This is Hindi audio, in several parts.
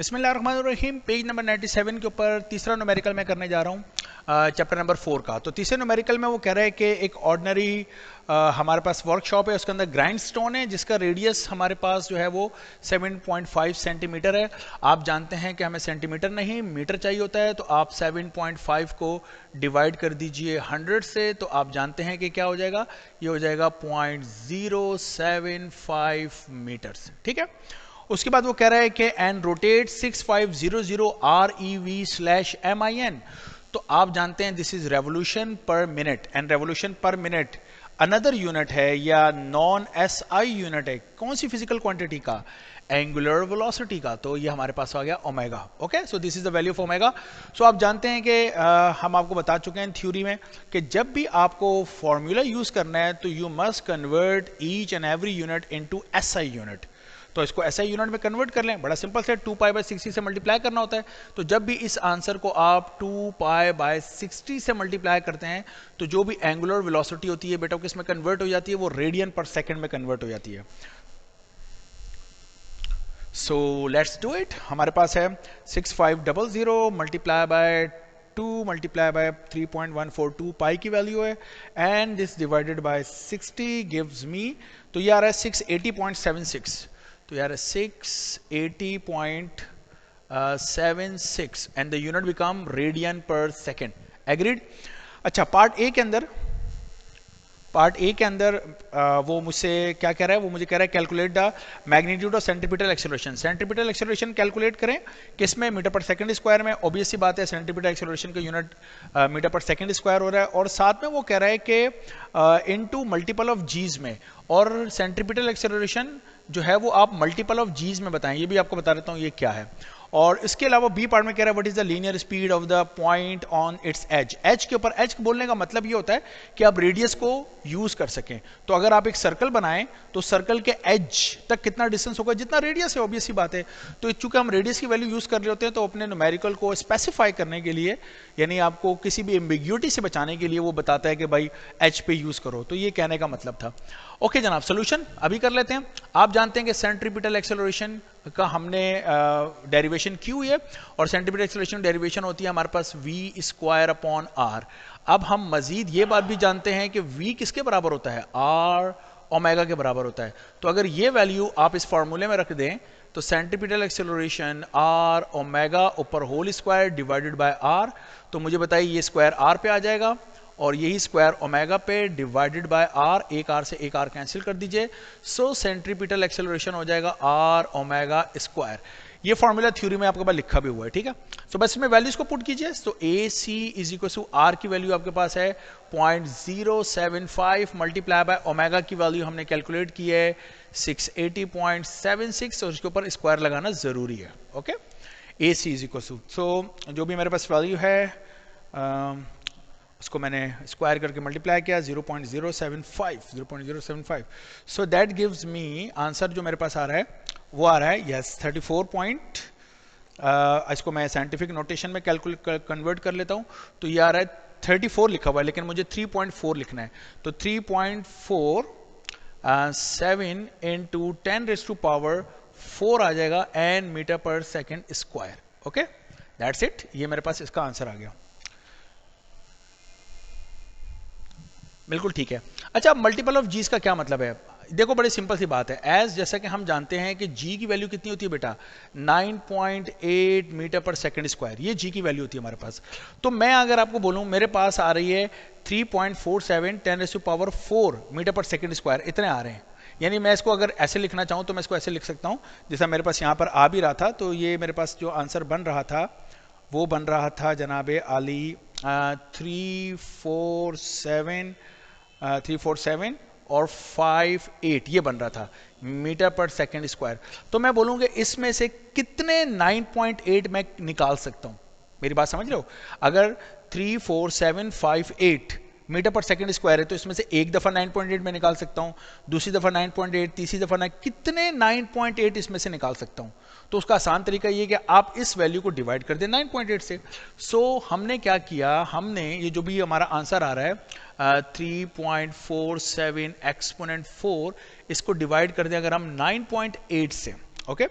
बिस्मिल्लाहिर्रहमानिर्रहीम। पेज नंबर 97 के ऊपर तीसरा न्यूमेरिकल मैं करने जा रहा हूँ चैप्टर नंबर 4 का। तो तीसरे न्यूमेरिकल में वो कह रहा है कि एक ऑर्डिनरी हमारे पास वर्कशॉप है, उसके अंदर ग्राइंड स्टोन है जिसका रेडियस हमारे पास जो है वो 7.5 सेंटीमीटर है। आप जानते हैं कि हमें सेंटीमीटर नहीं मीटर चाहिए होता है, तो आप 7.5 को डिवाइड कर दीजिए 100 से, तो आप जानते हैं कि क्या हो जाएगा, ये हो जाएगा 0.075 मीटर्स। ठीक है। उसके बाद वो कह रहा है कि एंड रोटेट 6500 ReV/MIN। तो आप जानते हैं this is revolution per minute, and revolution per minute another unit है या नॉन SI यूनिट है। कौन सी फिजिकल क्वांटिटी का? एंगुलर वेलोसिटी का। तो ये हमारे पास आ गया omega. Okay, so this is the value of omega. So आप जानते हैं कि हम आपको बता चुके हैं थ्योरी में कि जब भी आपको फॉर्मूला यूज करना है तो you must convert each and every unit into SI unit. तो इसको SI यूनिट में कन्वर्ट कर लें, बड़ा सिंपल से 2π/60 से मल्टीप्लाई करना होता है। तो जब भी इस आंसर को आप 2π/60 से मल्टीप्लाई करते हैं तो जो भी एंगुलर वेलोसिटी होती है बेटा किस में कन्वर्ट हो जाती है, वो रेडियन पर सेकंड में कन्वर्ट हो जाती है। So let's do it. हमारे पास है 6500 मल्टीप्लाई बाय 2 मल्टीप्लाई बाय 3.142 पाई की वैल्यू है, and this divided by 60 gives me, तो ये आ रहा है 680.76। तो यार 680.76 and the unit become radian पर सेकेंड। एग्रीड। अच्छा, पार्ट ए के अंदर वो मुझसे क्या कह रहा है, वो मुझे कह रहा है calculate the magnitude of centripetal acceleration. Centripetal acceleration calculate करें किसमें, मीटर पर सेकंड स्क्वायर में। ऑब्वियस सी बात है सेंट्रीपिटल एक्सेलरेशन का यूनिट मीटर पर सेकंड स्क्वायर हो रहा है, और साथ में वो कह रहा है कि इनटू मल्टीपल ऑफ जीज में, और सेंट्रीपिटल एक्सेलरेशन जो है वो आप मल्टीपल ऑफ जीज में बताएं। ये भी आपको बता देता हूँ ये क्या है। और इसके अलावा बी पार्ट में कह रहा है what is the linear speed of the point on its edge. Edge के ऊपर, एज बोलने का मतलब ये होता है कि आप रेडियस को यूज कर सकें। तो अगर आप एक सर्कल बनाएं तो सर्कल के एज तक कितना डिस्टेंस होगा, जितना रेडियस है, ऑब्वियस सी बात है। तो चूंकि हम रेडियस की वैल्यू यूज कर रहे होते हैं तो अपने न्यूमेरिकल को स्पेसिफाई करने के लिए, यानी आपको किसी भी एम्बिग्यूटी से बचाने के लिए वो बताता है कि भाई एच पे यूज करो। तो ये कहने का मतलब था। ओके जनाब, सोल्यूशन अभी कर लेते हैं। आप जानते हैं कि सेंट्रीपिटल एक्सेलरेशन का हमने डेरिवेशन की हुई है, और सेंट्रीपिटल एक्सेलरेशन डेरिवेशन होती है हमारे पास v²/r। अब हम मजीद ये बात भी जानते हैं कि v किसके बराबर होता है, r ओमेगा के बराबर होता है। तो अगर ये वैल्यू आप इस फॉर्मूले में रख दें तो सेंट्रीपिटल एक्सेलरेशन r ओमेगा ऊपर whole square divided by r, तो मुझे बताइए ये स्क्वायर r पे आ जाएगा और यही स्क्वायर ओमेगा पे डिवाइडेड बाय r, एक r से एक r कैंसिल कर दीजिए। सो सेंट्रीपिटल एक्सेलरेशन हो जाएगा r ओमेगा स्क्वायर। ये फॉर्मूला थ्योरी में आपके पास लिखा भी हुआ है, ठीक है। सो बस इसमें वैल्यूज को पुट कीजिए। तो AC is equal to R की वैल्यू आपके पास है 0.075 मल्टीप्लाई बाय ओमेगा की वैल्यू हमने कैलकुलेट की है 680.76, और उसके ऊपर स्क्वायर लगाना जरूरी है। Okay, AC is equal to, so जो भी मेरे पास वैल्यू है उसको मैंने स्क्वायर करके मल्टीप्लाई किया 0.075। So that gives me, answer जो मेरे पास आ रहा है वो आ रहा है यस 34 पॉइंट, इसको मैं साइंटिफिक नोटेशन में कैलकुलेट कन्वर्ट कर लेता हूँ। तो ये आ रहा है 34 लिखा हुआ है, लेकिन मुझे 3.4 लिखना है। तो 3.47 इंटू 10⁻⁴ आ जाएगा N metre per second square. Okay, that's it. ये मेरे पास इसका आंसर आ गया। बिल्कुल ठीक है। अच्छा, मल्टीपल ऑफ जीज का क्या मतलब है? देखो बड़ी सिंपल सी बात है। एज जैसा कि हम जानते हैं कि जी की वैल्यू कितनी होती है बेटा, 9.8 मीटर पर सेकंड स्क्वायर, ये जी की वैल्यू होती है हमारे पास। तो मैं अगर आपको बोलूं मेरे पास आ रही है 3.47 10⁻⁴ मीटर पर सेकंड स्क्वायर, इतने आ रहे हैं। यानी मैं इसको अगर ऐसे लिखना चाहूं तो मैं इसको ऐसे लिख सकता हूं, जैसा मेरे पास यहाँ पर आ भी रहा था। तो ये मेरे पास जो आंसर बन रहा था वो बन रहा था जनाबे आली 347 और 58 ये बन रहा था मीटर पर सेकेंड स्क्वायर। तो मैं बोलूंगा इसमें से कितने 9.8 मैं निकाल सकता हूं। मेरी बात समझ रहे हो? अगर 34758 मीटर पर सेकेंड स्क्वायर है तो इसमें से एक दफा 9.8 में निकाल सकता हूं, दूसरी दफा 9.8, तीसरी दफा 9, कितने 9.8 इसमें से निकाल सकता हूं। तो उसका आसान तरीका ये कि आप इस वैल्यू को डिवाइड कर दें 9.8 से। सो हमने क्या किया, हमने ये जो भी हमारा आंसर आ रहा है 3.47 एक्सपोनेंट 4, इसको डिवाइड कर दें अगर हम 9.8 से। ओके,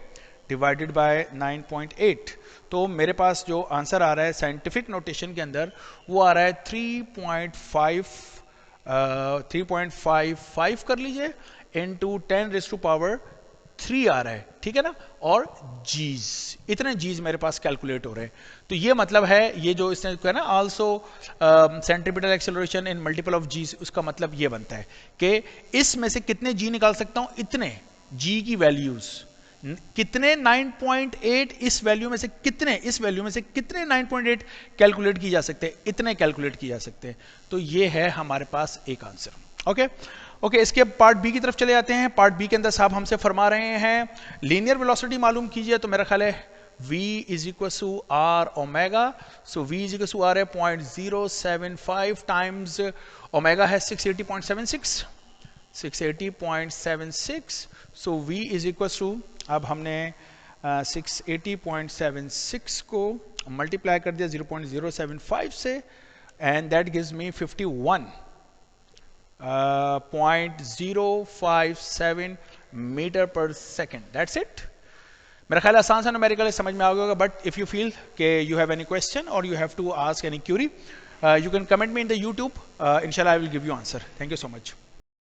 डिवाइडेड बाय 9.8, तो मेरे पास जो आंसर आ रहा है साइंटिफिक नोटेशन के अंदर वो आ रहा है 3.55 कर लीजिए इंटू 10⁻³ आ रहा है, ठीक है ना, और जीज, इतने जीज मेरे पास कैलकुलेट हो रहे हैं। तो ये मतलब है, ये जो इसने कहा ना also centripetal acceleration in multiple of g's, उसका मतलब ये बनता है कि इसमें से कितने जी निकाल सकता हूं, इतने जी की वैल्यूज, कितने 9.8 इस वैल्यू में से कितने, इस वैल्यू में से कितने 9.8 कैलकुलेट की जा सकते हैं, इतने कैलकुलेट की जा सकते हैं। तो ये है हमारे पास एक आंसर। ओके ओके, इसके पार्ट बी की तरफ चले जाते हैं। पार्ट बी के अंदर साहब हमसे फरमा रहे हैं लीनियर वेलोसिटी मालूम कीजिए। तो मेरा ख्याल है v is equal to R omega, so v is equal to R है 0.075 टाइम्स ओमेगा है 680.76, so v is equal to, अब हमने 680.76 को मल्टीप्लाई कर दिया 0.075 से, and that gives me 51.057 metre per second. That's it. मेरा ख्याल आसान सा न्यूमेरिकल समझ में आ गया होगा, बट इफ यू फील के यू हैव एनी क्वेश्चन और you have to ask any query, you can comment me in the YouTube, इंशाल्लाह I will give you answer. Thank you so much.